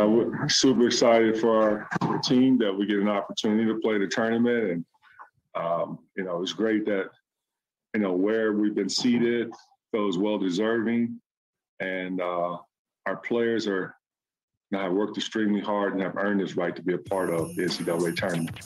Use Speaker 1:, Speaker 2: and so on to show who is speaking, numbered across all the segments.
Speaker 1: we're super excited for our team that we get an opportunity to play the tournament. And, it's great that, where we've been seated feels well-deserving. And our players have worked extremely hard and have earned this right to be a part of the NCAA tournament.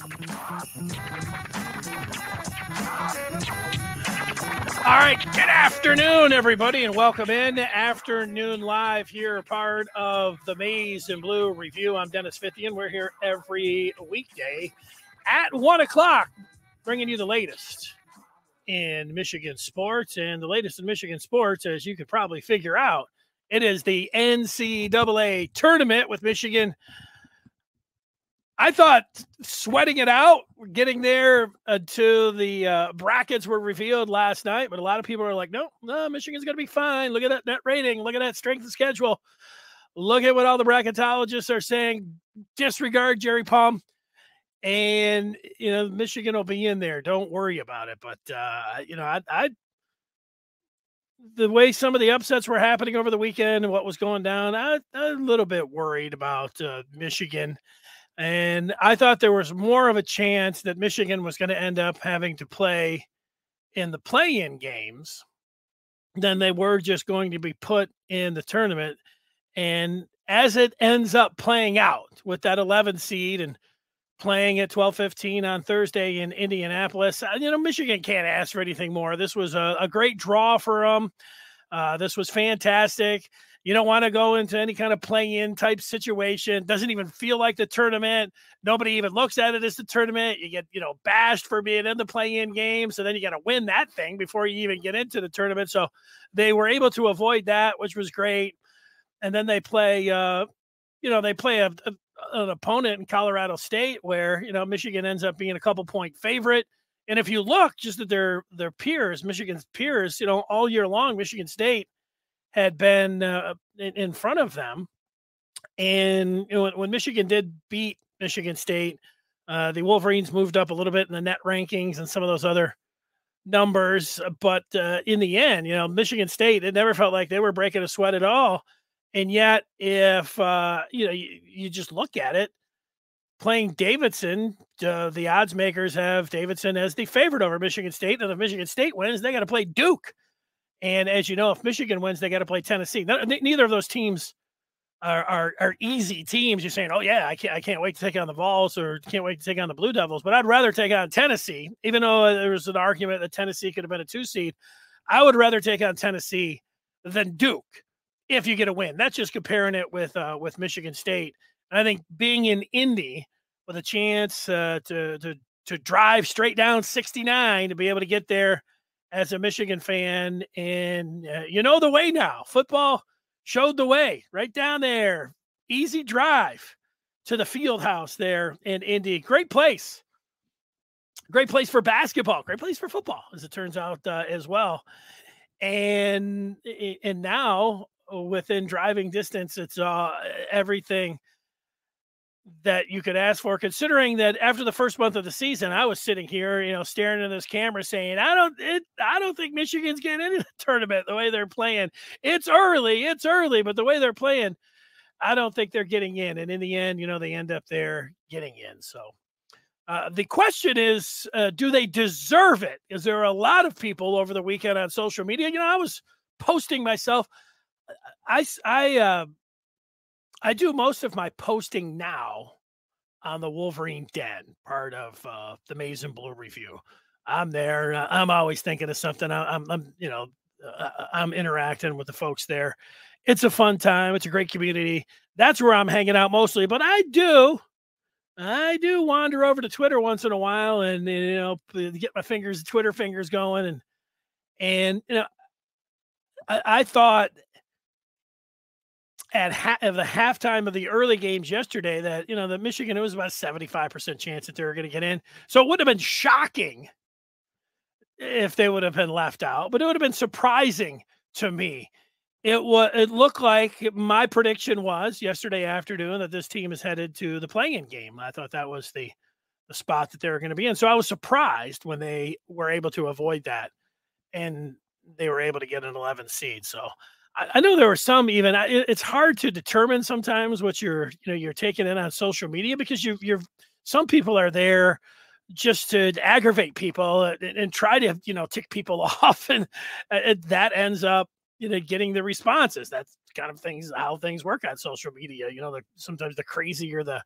Speaker 2: All right, good afternoon, everybody, and welcome in. Afternoon Live here, part of the Maize and Blue Review. I'm Dennis Fithian. We're here every weekday at 1 o'clock, bringing you the latest in Michigan sports. And the latest in Michigan sports, as you could probably figure out, it is the NCAA tournament with Michigan. I thought sweating it out, getting there until the brackets were revealed last night, but a lot of people are like, no, Michigan's going to be fine. Look at that net rating. Look at that strength of schedule. Look at what all the bracketologists are saying. Disregard Jerry Palm. And, Michigan will be in there. Don't worry about it. But, the way some of the upsets were happening over the weekend and what was going down, I'm a little bit worried about Michigan. And I thought there was more of a chance that Michigan was going to end up having to play in the play-in games than they were just going to be put in the tournament. And as it ends up playing out with that 11 seed and playing at 12:15 on Thursday in Indianapolis, Michigan can't ask for anything more. This was a great draw for them. This was fantastic. You don't want to go into any kind of play-in type situation. Doesn't even feel like the tournament. Nobody even looks at it as the tournament. You get, bashed for being in the play-in game. So then you got to win that thing before you even get into the tournament. So they were able to avoid that, which was great. And then they play, an opponent in Colorado State where, Michigan ends up being a couple-point favorite. And if you look just at their peers, Michigan's peers, all year long, Michigan State had been in front of them. And when Michigan did beat Michigan State, the Wolverines moved up a little bit in the net rankings and some of those other numbers. But in the end, Michigan State, it never felt like they were breaking a sweat at all. And yet, if, you just look at it, playing Davidson, the odds makers have Davidson as the favorite over Michigan State. And if Michigan State wins, they got to play Duke. And as you know, if Michigan wins, they got to play Tennessee. Neither of those teams are easy teams. You're saying, oh, yeah, I can't wait to take on the Vols or can't wait to take on the Blue Devils. But I'd rather take on Tennessee, even though there was an argument that Tennessee could have been a 2 seed. I would rather take on Tennessee than Duke if you get a win. That's just comparing it with Michigan State. And I think being in Indy with a chance to drive straight down 69 to be able to get there as a Michigan fan, and the way now. Football showed the way right down there. Easy drive to the field house there in Indy. Great place. Great place for basketball. Great place for football, as it turns out as well. And now within driving distance, it's everything that you could ask for, considering that after the first month of the season, I was sitting here, staring at this camera saying, I don't think Michigan's getting into the tournament the way they're playing. It's early, but the way they're playing, I don't think they're getting in. And in the end, they end up there getting in. So the question is, do they deserve it? Is there a lot of people over the weekend on social media? I was posting myself. I do most of my posting now on the Wolverine Den, part of the Maize and Blue Review. I'm there. I'm always thinking of something. I'm interacting with the folks there. It's a fun time. It's a great community. That's where I'm hanging out mostly. But I do wander over to Twitter once in a while and get my Twitter fingers going. And I thought at the halftime of the early games yesterday that, the Michigan, it was about a 75% chance that they were going to get in. So it would have been shocking if they would have been left out, but it would have been surprising to me. It looked like my prediction was yesterday afternoon that this team is headed to the play-in game. I thought that was the spot that they were going to be in. So I was surprised when they were able to avoid that and they were able to get an 11 seed. So I know there were some even. It's hard to determine sometimes what you're taking in on social media, because you're some people are there just to aggravate people and try to tick people off, and that ends up getting the responses. That's kind of how things work on social media. Sometimes the crazier the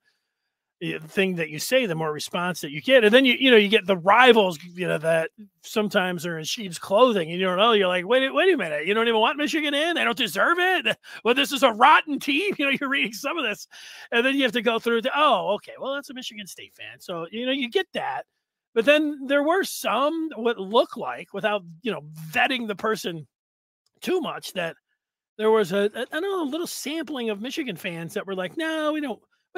Speaker 2: thing that you say, the more response that you get. And then you get the rivals, that sometimes are in sheep's clothing, and you don't know. You're like, wait a minute, you don't even want Michigan in? They don't deserve it? Well, this is a rotten team. You're reading some of this, and then you have to go through okay, well, that's a Michigan State fan. So, you get that. But then there were some what look like, without, vetting the person too much, that there was a little sampling of Michigan fans that were like, no, we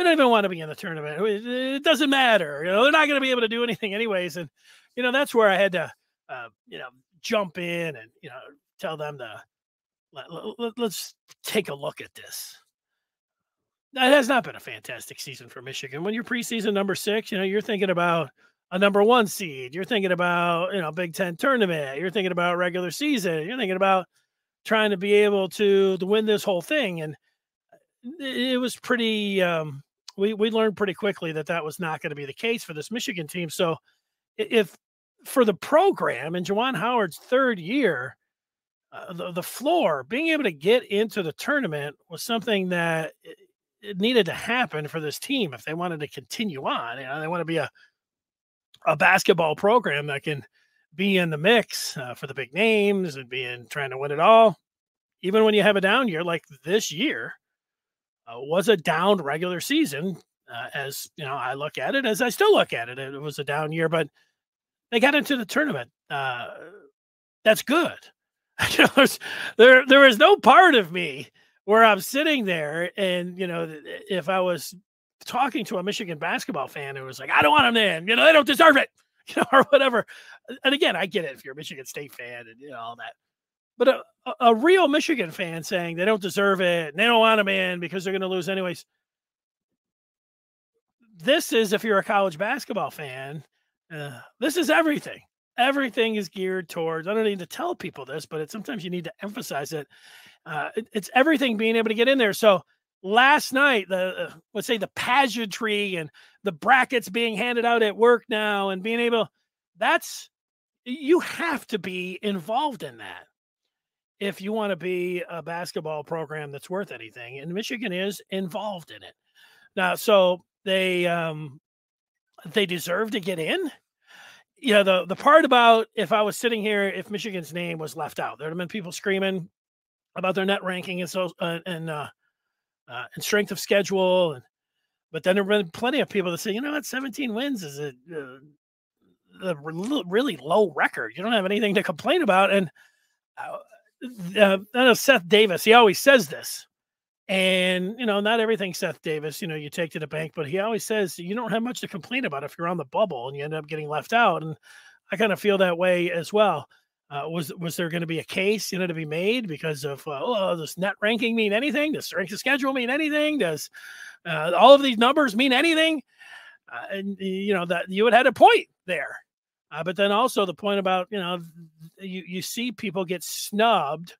Speaker 2: don't even want to be in the tournament. It doesn't matter. They're not going to be able to do anything anyways. And, that's where I had to, jump in and, tell them let's take a look at this. That has not been a fantastic season for Michigan. When you're preseason number 6, you're thinking about a number 1 seed. You're thinking about, Big Ten tournament. You're thinking about regular season. You're thinking about trying to be able to win this whole thing. And it was pretty, we learned pretty quickly that was not going to be the case for this Michigan team. So if for the program in Juwan Howard's 3rd year, the floor, being able to get into the tournament was something that it needed to happen for this team if they wanted to continue on. They want to be a basketball program that can be in the mix for the big names and trying to win it all. Even when you have a down year like this year, was a down regular season, as I look at it, as I still look at it. It was a down year, but they got into the tournament. That's good. There is no part of me where I'm sitting there and, if I was talking to a Michigan basketball fan who was like, I don't want them in, they don't deserve it, or whatever. And again, I get it if you're a Michigan State fan and all that. But a real Michigan fan saying they don't deserve it and they don't want them in because they're going to lose anyways. This is, if you're a college basketball fan, this is everything. Everything is geared towards, I don't need to tell people this, but sometimes you need to emphasize it. It's everything being able to get in there. So last night, let's say the pageantry and the brackets being handed out at work now and being able, you have to be involved in that if you want to be a basketball program that's worth anything. And Michigan is involved in it now. So they deserve to get in. The part about, if I was sitting here, if Michigan's name was left out, there'd have been people screaming about their net ranking and strength of schedule. But then there have been plenty of people that say, 17 wins is a really low record. You don't have anything to complain about. And I know Seth Davis, he always says this, and not everything Seth Davis you take to the bank, but he always says you don't have much to complain about if you're on the bubble and you end up getting left out. And I kind of feel that way as well. Was there going to be a case to be made because of does net ranking mean anything? Does strength of schedule mean anything? Does all of these numbers mean anything? And that you had a point there. But then also the point about, you see people get snubbed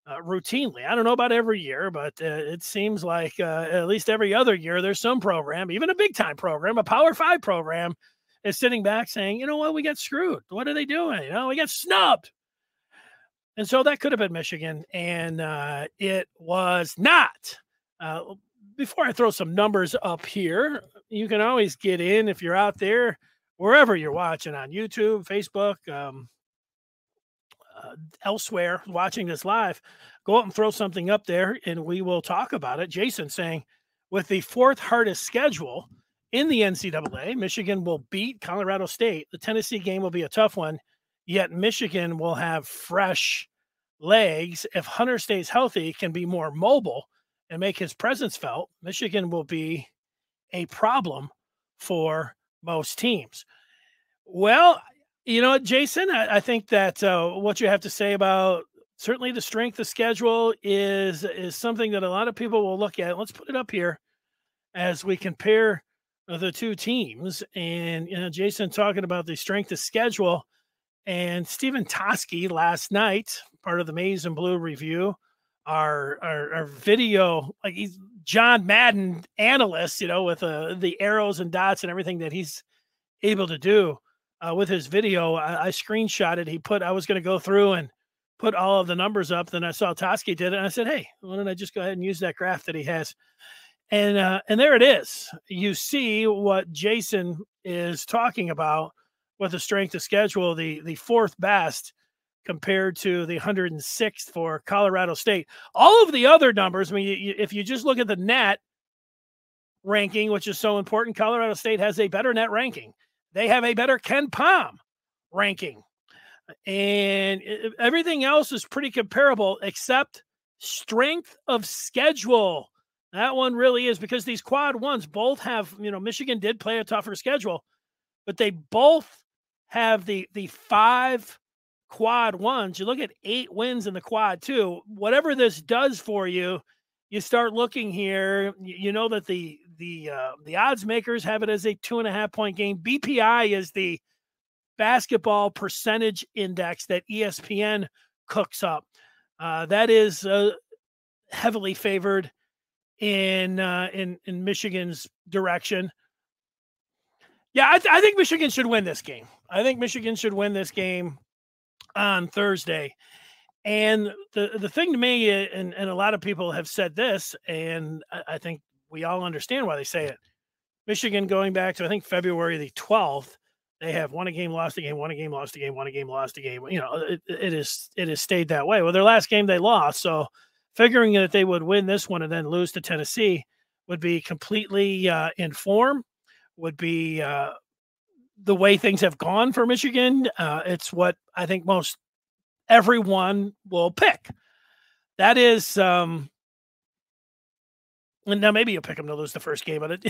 Speaker 2: routinely. I don't know about every year, but it seems like at least every other year there's some program, even a big time program, a Power 5 program, is sitting back saying, we got screwed. What are they doing? We got snubbed. And so that could have been Michigan, and it was not. Before I throw some numbers up here, you can always get in if you're out there, wherever you're watching, on YouTube, Facebook, elsewhere, watching this live, go up and throw something up there and we will talk about it. Jason saying, with the 4th hardest schedule in the NCAA, Michigan will beat Colorado State. The Tennessee game will be a tough one, yet Michigan will have fresh legs. If Hunter stays healthy, can be more mobile and make his presence felt, Michigan will be a problem for most teams. Well, Jason, I think that what you have to say about certainly the strength of schedule is something that a lot of people will look at. Let's put it up here as we compare the two teams. And, Jason talking about the strength of schedule, and Stephen Toski last night, part of the Maize and Blue review, our video, like he's John Madden analyst, with the arrows and dots and everything that he's able to do with his video. I screenshotted. I was going to go through and put all of the numbers up. Then I saw Toski did it, and I said, "Hey, why don't I just go ahead and use that graph that he has?" And there it is. You see what Jason is talking about with the strength of schedule, the fourth best compared to the 106th for Colorado State. All of the other numbers, I mean, if you just look at the net ranking, which is so important, Colorado State has a better net ranking. They have a better Ken Pom ranking. And everything else is pretty comparable except strength of schedule. That one really is, because these quad ones both have, Michigan did play a tougher schedule, but they both have the 5 quad ones. You look at 8 wins in the quad two. Whatever this does for you, you start looking here. You know that the odds makers have it as a 2.5 point game. BPI is the basketball percentage index that ESPN cooks up. That is heavily favored in Michigan's direction. Yeah, I think Michigan should win this game. I think Michigan should win this game on Thursday. And the thing to me, and a lot of people have said this, and I think we all understand why they say it. Michigan, going back to, I think, February the 12th, they have won a game, lost a game, won a game, lost a game, won a game, lost a game. It has stayed that way. Well, their last game they lost, so figuring that they would win this one and then lose to Tennessee would be completely in form, would be the way things have gone for Michigan. It's what I think most everyone will pick. That is, and now maybe you'll pick them to lose the first game, but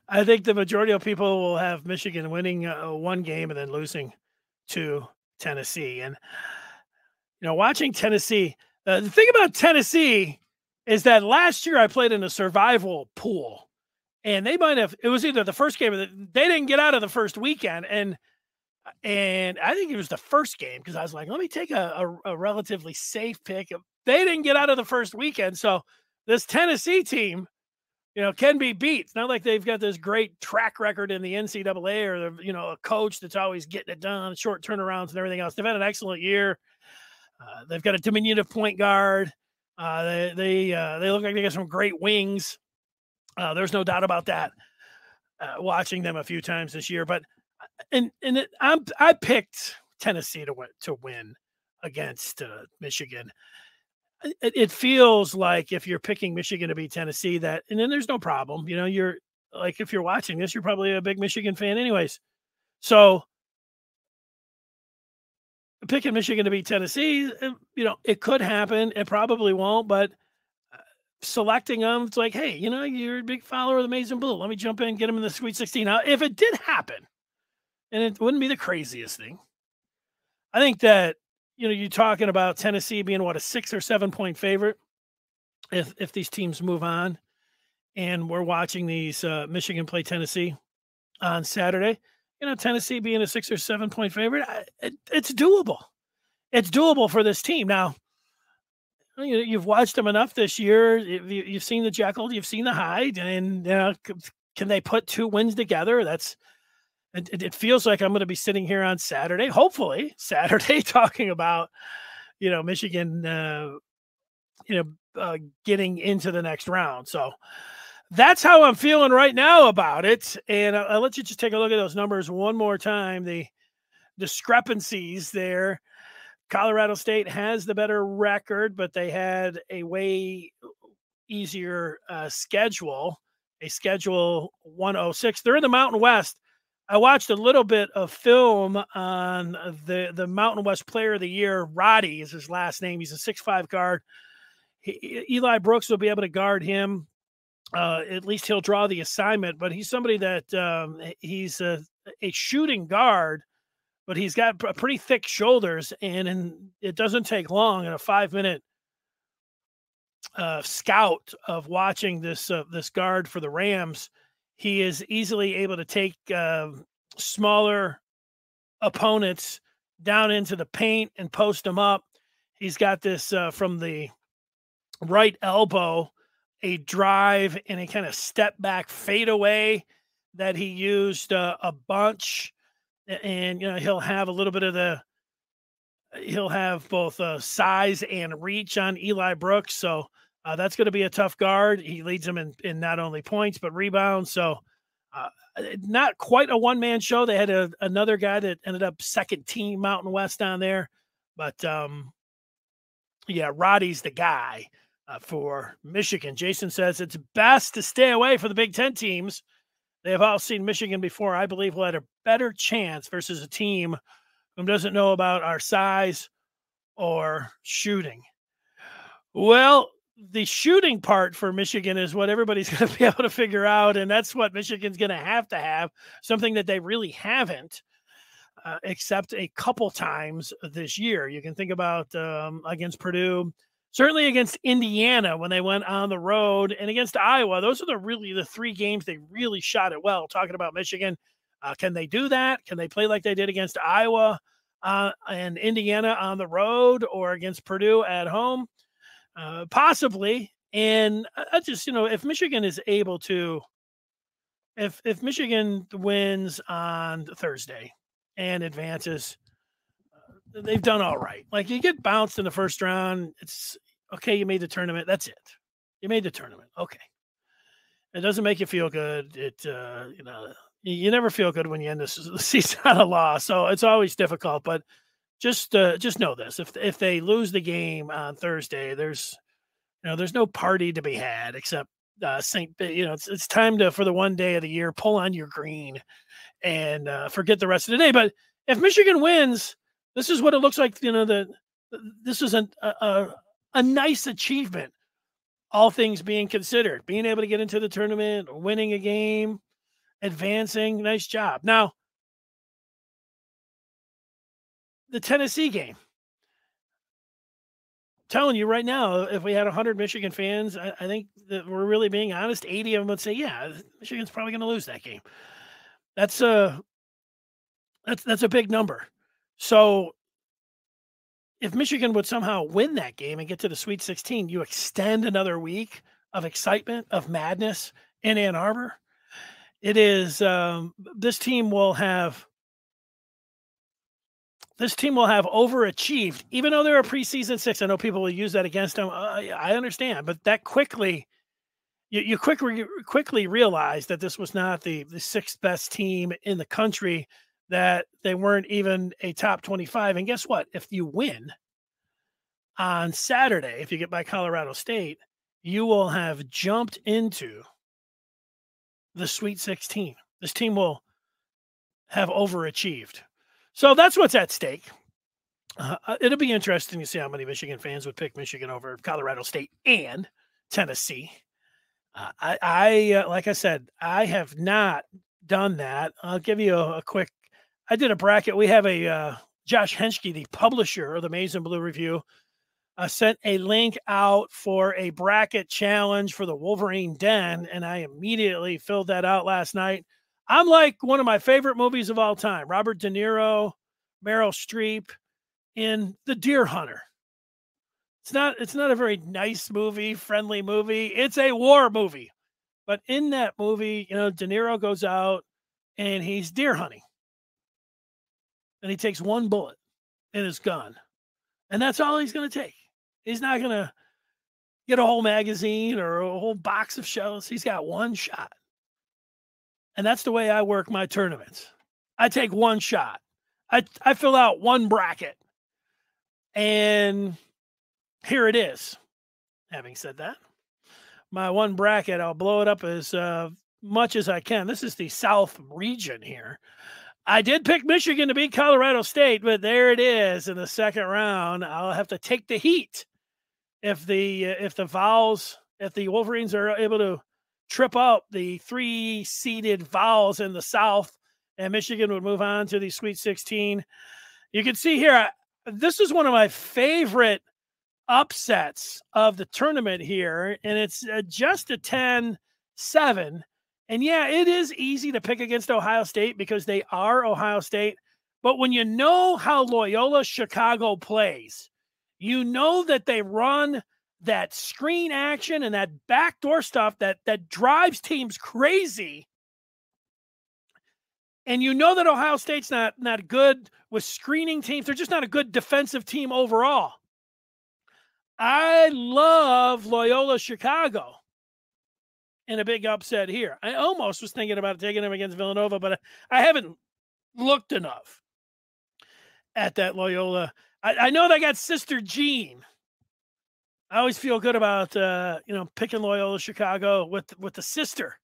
Speaker 2: I think the majority of people will have Michigan winning one game and then losing to Tennessee. And watching Tennessee, the thing about Tennessee is that last year I played in a survival pool, and they might have. It was either the first game or they didn't get out of the first weekend, and I think it was the first game, because I was like, let me take a relatively safe pick. They didn't get out of the first weekend, so this Tennessee team, can be beat. It's not like they've got this great track record in the NCAA or, a coach that's always getting it done, short turnarounds and everything else. They've had an excellent year. They've got a diminutive point guard. They look like they got some great wings. There's no doubt about that. Watching them a few times this year, but I picked Tennessee to win against Michigan. It feels like if you're picking Michigan to beat Tennessee, and then there's no problem. You're like, if you're watching this, you're probably a big Michigan fan anyways. So picking Michigan to beat Tennessee, it could happen. It probably won't, but selecting them, it's like, hey, you're a big follower of the Maize and Blue. Let me jump in, get them in the Sweet 16. Now, if it did happen, and it wouldn't be the craziest thing, I think that, you're talking about Tennessee being a 6 or 7 point favorite if these teams move on, and we're watching these Michigan play Tennessee on Saturday. Tennessee being a 6 or 7 point favorite, it's doable. It's doable for this team. Now, you've watched them enough this year. You've seen the Jekyll, you've seen the Hyde, and can they put 2 wins together? It feels like I'm going to be sitting here on Saturday, hopefully Saturday, talking about, Michigan, getting into the next round. So that's how I'm feeling right now about it. And I'll let you just take a look at those numbers one more time. The discrepancies there. Colorado State has the better record, but they had a way easier schedule, a schedule 106. They're in the Mountain West. I watched a little bit of film on the Mountain West Player of the Year. Roddy is his last name. He's a 6'5" guard. Eli Brooks will be able to guard him. At least he'll draw the assignment, but he's somebody that he's a shooting guard, but he's got pretty thick shoulders, and it doesn't take long in a 5-minute scout of watching this guard for the Rams. He is easily able to take smaller opponents down into the paint and post them up. he's got this from the right elbow, a drive and a kind of step back fadeaway that he used a bunch. And, he'll have a little bit of he'll have both size and reach on Eli Brooks. So that's going to be a tough guard. He leads them in not only points, but rebounds. So not quite a one-man show. They had another guy that ended up second team Mountain West on there. But, yeah, Roddy's the guy for Michigan. Jason says it's best to stay away from the Big Ten teams. They have all seen Michigan before. I believe we'll have a better chance versus a team who doesn't know about our size or shooting. Well, the shooting part for Michigan is what everybody's going to be able to figure out, and that's what Michigan's going to have, something that they really haven't, except a couple times this year. You can think about against Purdue, certainly against Indiana when they went on the road, and against Iowa. Those are the three games they really shot it well. Talking about Michigan, can they do that? Can they play like they did against Iowa and Indiana on the road, or against Purdue at home? Possibly. And I just, if Michigan is able to, if Michigan wins on Thursday and advances, they've done all right. Like, you get bounced in the first round, it's okay. You made the tournament. That's it. You made the tournament. Okay. It doesn't make you feel good. You never feel good when you end the season on a loss. So it's always difficult, but just know this: if they lose the game on Thursday, there's no party to be had except it's time for the one day of the year, pull on your green and forget the rest of the day. But if Michigan wins, this is what it looks like. This is a nice achievement, all things being considered. Being able to get into the tournament, winning a game, advancing, nice job. Now, the Tennessee game. Telling you right now, if we had 100 Michigan fans, I think that we're really being honest. 80 of them would say, "Yeah, Michigan's probably going to lose that game." That's a big number. So, if Michigan would somehow win that game and get to the Sweet 16, you extend another week of excitement, of madness in Ann Arbor. It is this team will have overachieved, even though they're a preseason 6. I know people will use that against them. I understand, but that quickly, you quickly realize that this was not the 6th best team in the country, that they weren't even a top 25. And guess what? If you win on Saturday, if you get by Colorado State, you will have jumped into the Sweet 16. This team will have overachieved. So that's what's at stake. It'll be interesting to see how many Michigan fans would pick Michigan over Colorado State and Tennessee. I like I said, I have not done that. I'll give you a quick. I did a bracket. We have a Josh Henschke, the publisher of the Maize and Blue Review, sent a link out for a bracket challenge for the Wolverine Den, and I immediately filled that out last night. I'm like one of my favorite movies of all time: Robert De Niro, Meryl Streep in The Deer Hunter. It's not a very nice movie, friendly movie. It's a war movie. But in that movie, De Niro goes out and he's deer hunting. And he takes one bullet in his gun. And that's all he's going to take. He's not going to get a whole magazine or a whole box of shells. He's got one shot. And that's the way I work my tournaments. I take one shot. I fill out one bracket. And here it is. Having said that, my one bracket, I'll blow it up as much as I can. This is the South region here. I did pick Michigan to beat Colorado State, but there it is in the second round. I'll have to take the heat if the Wolverines are able to trip up the 3-seeded Vols in the South, and Michigan would move on to the Sweet 16. You can see here, this is one of my favorite upsets of the tournament here, and it's just a 10-7. And yeah, it is easy to pick against Ohio State because they are Ohio State. But when you know how Loyola Chicago plays, You know that they run that screen action and that backdoor stuff that drives teams crazy. And you know that Ohio State's not good with screening teams. They're just not a good defensive team overall. I love Loyola Chicago in a big upset here. I almost was thinking about taking them against Villanova, but I haven't looked enough at that Loyola. I know they got Sister Jean. I always feel good about picking Loyola Chicago with the sister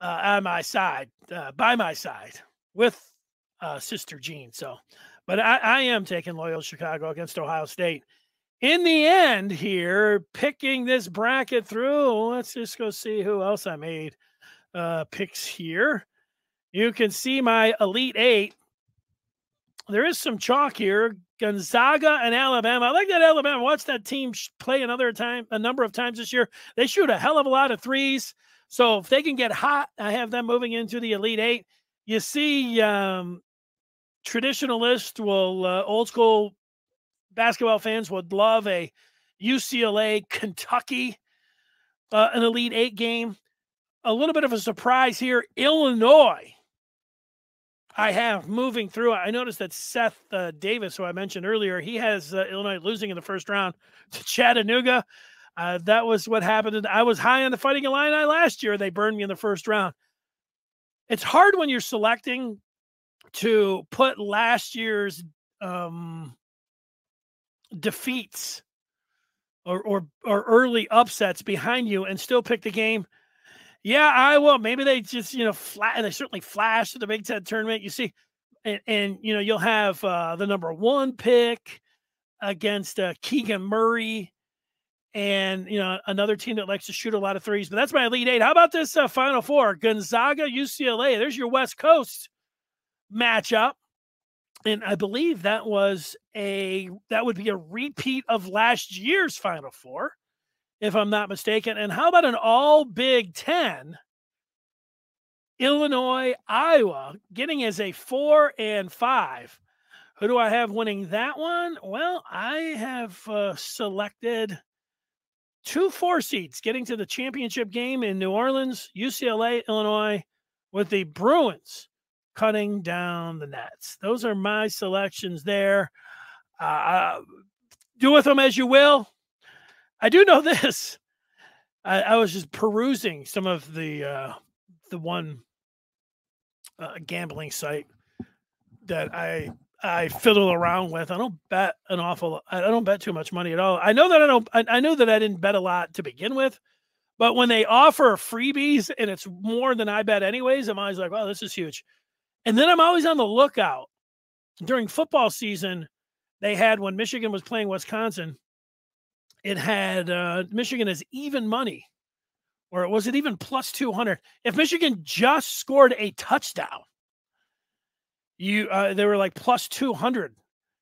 Speaker 2: on my side, by my side, with Sister Jean. So, but I am taking Loyola Chicago against Ohio State. In the end here, picking this bracket through, let's just go see who else I made picks here. You can see my Elite Eight. There is some chalk here. Gonzaga and Alabama. I like that Alabama. Watch that team play a number of times this year. They shoot a hell of a lot of threes. So if they can get hot, I have them moving into the Elite Eight. You see, traditionalist old school basketball fans would love a UCLA, Kentucky, an Elite Eight game. A little bit of a surprise here. Illinois, I have moving through. I noticed that Seth Davis, who I mentioned earlier, he has Illinois losing in the first round to Chattanooga. That was what happened. I was high on the Fighting Illini last year. They burned me in the first round. It's hard when you're selecting to put last year's defeats or early upsets behind you and still pick the game. Yeah, I will. Maybe they just, they certainly flashed at the Big Ten tournament. You see, and you'll have the number 1 pick against Keegan Murray and, another team that likes to shoot a lot of threes. But that's my Elite Eight. How about this Final Four? Gonzaga, UCLA. There's your West Coast matchup. And I believe that would be a repeat of last year's Final Four, if I'm not mistaken. And how about an all Big Ten? Illinois, Iowa, getting as a 4 and 5. Who do I have winning that one? Well, I have selected 2 4 seeds getting to the championship game in New Orleans, UCLA, Illinois, with the Bruins cutting down the nets. Those are my selections there. Do with them as you will. I do know this. I was just perusing some of the one gambling site that I fiddle around with. I don't bet I don't bet too much money at all. I know that I know that I didn't bet a lot to begin with, but when they offer freebies and it's more than I bet anyways, I'm always like, wow, this is huge. And then I'm always on the lookout. During football season, they had, when Michigan was playing Wisconsin, it had Michigan as even money, or was it even plus 200? If Michigan just scored a touchdown, they were like plus 200.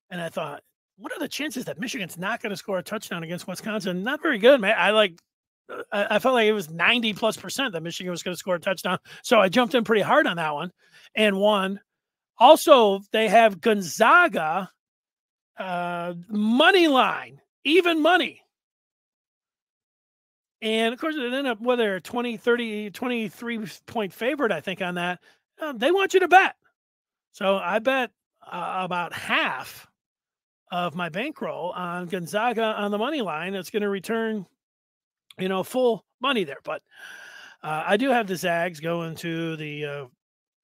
Speaker 2: And I thought, what are the chances that Michigan's not going to score a touchdown against Wisconsin? Not very good, man. I felt like it was 90+% that Michigan was going to score a touchdown. So I jumped in pretty hard on that one and won. Also, they have Gonzaga money line, even money. And of course, it ended up whether 20, 30, 23-point favorite, I think, on that. They want you to bet. So I bet about half of my bankroll on Gonzaga on the money line. It's going to return, full money there. But I do have the Zags going to the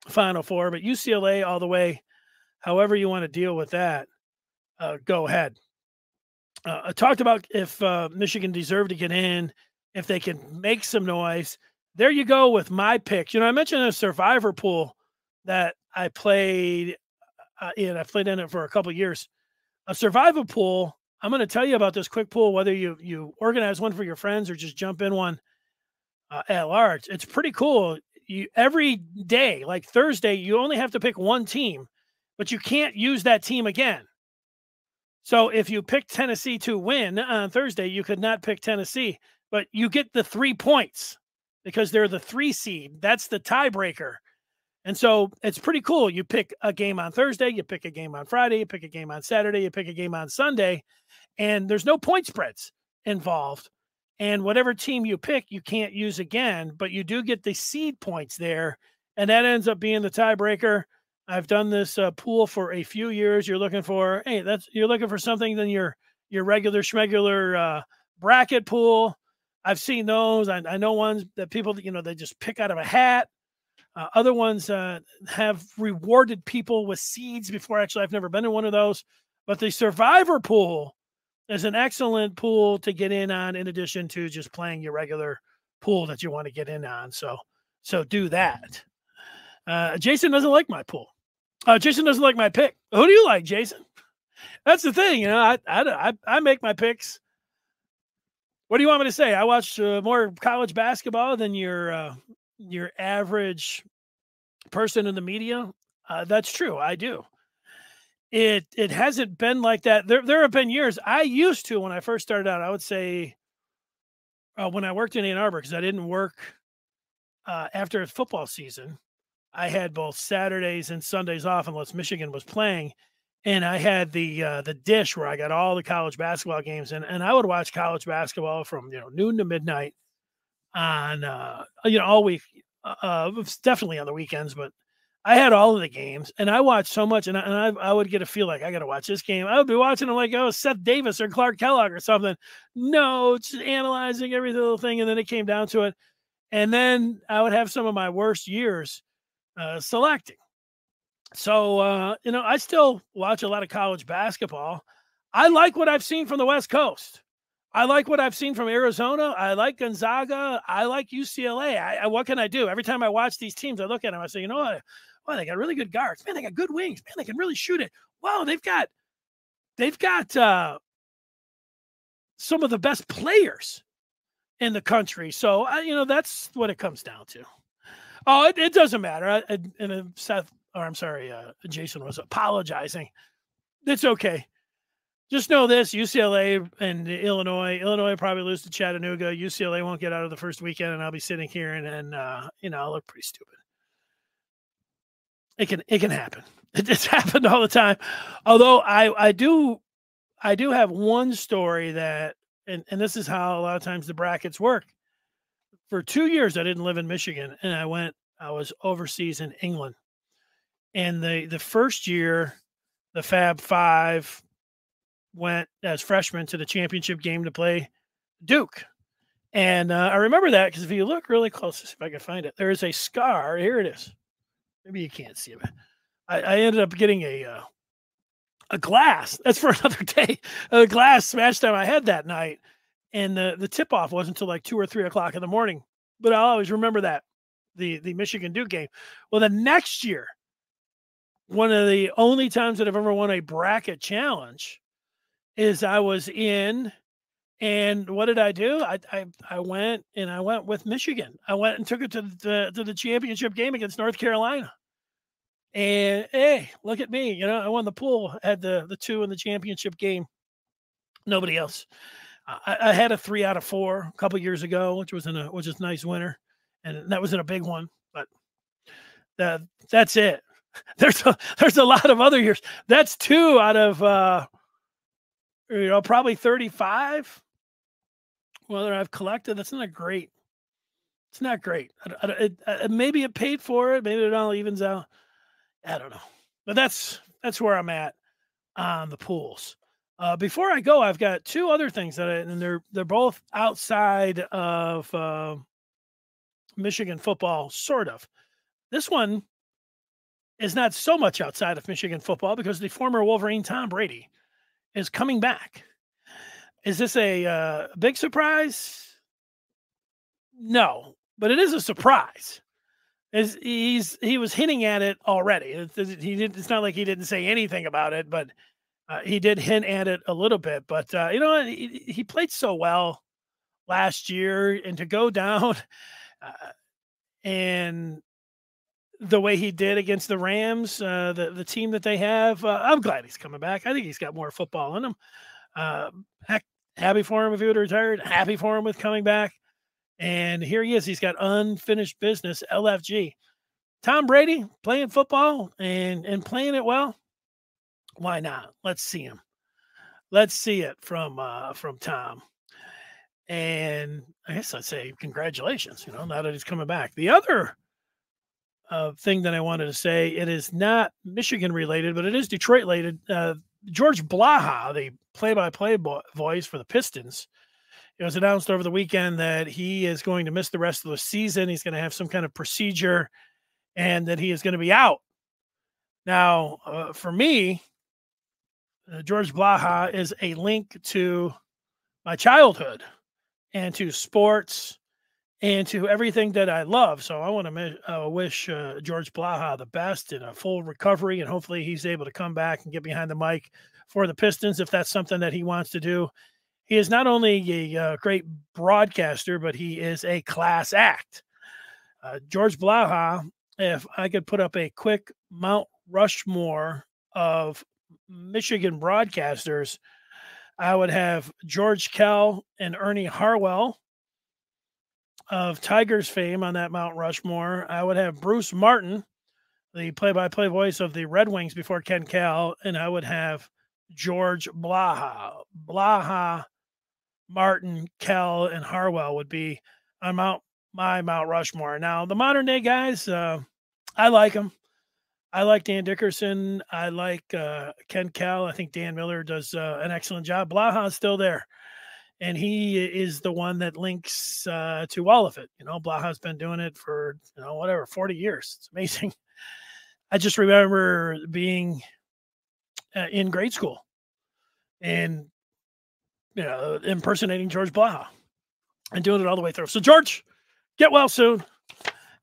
Speaker 2: Final Four, but UCLA all the way, however you want to deal with that, go ahead. I talked about if Michigan deserved to get in, if they can make some noise. There you go with my picks. I mentioned a survivor pool that I played in. I played in it for a couple of years. A survival pool. I'm going to tell you about this quick pool, whether you organize one for your friends or just jump in one at large. It's pretty cool. Every day, like Thursday, you only have to pick one team, but you can't use that team again. So if you pick Tennessee to win on Thursday, you could not pick Tennessee, but you get the 3 points because they're the 3 seed. That's the tiebreaker. And so it's pretty cool. You pick a game on Thursday, you pick a game on Friday, you pick a game on Saturday, you pick a game on Sunday, and there's no point spreads involved. And whatever team you pick, you can't use again, but you do get the seed points there. And that ends up being the tiebreaker. I've done this pool for a few years. You're looking for, you're looking for something than your regular schmegular bracket pool. I've seen those. I know ones that people, they just pick out of a hat. Other ones have rewarded people with seeds before. Actually, I've never been in one of those. But the survivor pool is an excellent pool to get in on, in addition to just playing your regular pool that you want to get in on. So do that. Jason doesn't like my pool. Jason doesn't like my pick. Who do you like, Jason? That's the thing. I make my picks. What do you want me to say? I watch more college basketball than your average person in the media. That's true. I do. It hasn't been like that. There have been years I used to, when I first started out, I would say when I worked in Ann Arbor, because I didn't work after football season, I had both Saturdays and Sundays off unless Michigan was playing. And I had the dish where I got all the college basketball games, and I would watch college basketball from noon to midnight on all week. Definitely on the weekends, but I had all of the games, and I watched so much, and I would get a feel like I got to watch this game. I would be watching them like, oh, Seth Davis or Clark Kellogg or something. No, it's analyzing every little thing, and then it came down to it. And then I would have some of my worst years selecting. So, I still watch a lot of college basketball. I like what I've seen from the West Coast. I like what I've seen from Arizona. I like Gonzaga. I like UCLA. What can I do? Every time I watch these teams, I look at them. I say, you know what? Well, they got really good guards. Man, they got good wings. Man, they can really shoot it. Wow, they've got some of the best players in the country. So, that's what it comes down to. Oh, it doesn't matter. Jason was apologizing. It's okay. Just know this: UCLA and Illinois. Illinois probably lose to Chattanooga. UCLA won't get out of the first weekend, and I'll be sitting here and I'll look pretty stupid. It can happen. It's happened all the time. Although I do have one story that, and this is how a lot of times the brackets work. For 2 years, I didn't live in Michigan, and I was overseas in England. And the first year, the Fab Five went as freshmen to the championship game to play Duke. And I remember that because if you look really close, if I can find it, there is a scar. Here it is. Maybe you can't see it. I ended up getting a glass. That's for another day. A glass smashed on my head that night. And the tip-off wasn't until like 2 or 3 o'clock in the morning. But I'll always remember that, the Michigan Duke game. Well, the next year, one of the only times that I've ever won a bracket challenge is I was in, and what did I do? I went with Michigan. I went and took it to the championship game against North Carolina. And hey, look at me! I won the pool, had the 2 in the championship game. Nobody else. I had a 3 out of 4 a couple years ago, which was a nice winner, and that wasn't a big one, but that's it. There's a lot of other years. That's 2 out of probably 35. Whether I've collected, that's not great. It's not great. Maybe it paid for it. Maybe it all evens out. I don't know, but that's where I'm at on the pools. Before I go, I've got 2 other things and they're both outside of Michigan football, sort of. This one is not so much outside of Michigan football because the former Wolverine Tom Brady is coming back. Is this a big surprise? No, but it is a surprise. He was hinting at it already. It's not like he didn't say anything about it, but he did hint at it a little bit. But he played so well last year, and to go down and the way he did against the Rams, the team that they have, I'm glad he's coming back. I think he's got more football in him. Heck, happy for him if he would have retired. Happy for him with coming back. And here he is. He's got unfinished business, LFG. Tom Brady playing football and playing it well. Why not? Let's see him. Let's see it from Tom. And I guess I'd say congratulations, now that he's coming back. The other thing that I wanted to say, it is not Michigan related, but it is Detroit related. George Blaha, the play-by-play voice for the Pistons, it was announced over the weekend that he is going to miss the rest of the season. He's going to have some kind of procedure and that he is going to be out. Now, for me, George Blaha is a link to my childhood and to sports and to everything that I love. So I want to wish George Blaha the best in a full recovery, and hopefully he's able to come back and get behind the mic for the Pistons if that's something that he wants to do. He is not only a great broadcaster, but he is a class act. George Blaha, if I could put up a quick Mount Rushmore of Michigan broadcasters, I would have George Kell and Ernie Harwell of Tigers fame on that Mount Rushmore. I would have Bruce Martin, the play-by-play voice of the Red Wings before Ken Kell, and I would have George Blaha. Blaha, Martin, Kell, and Harwell would be on my Mount Rushmore. Now, the modern day guys, I like them. I like Dan Dickerson. I like Ken Kell. I think Dan Miller does an excellent job. Blaha is still there, and he is the one that links to all of it. Blaha's been doing it for 40 years. It's amazing. I just remember being in grade school and impersonating George Blaha and doing it all the way through. So George, get well soon,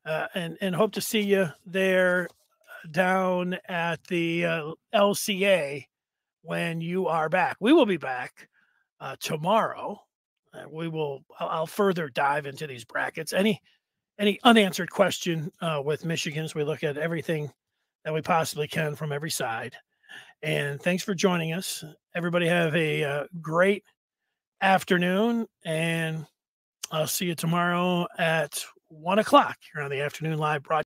Speaker 2: and hope to see you there down at the LCA when you are back. We will be back tomorrow. I'll further dive into these brackets. Any unanswered question with Michigan, as we look at everything that we possibly can from every side. And thanks for joining us. Everybody have a great afternoon, and I'll see you tomorrow at 1:00 here on the Afternoon Live broadcast.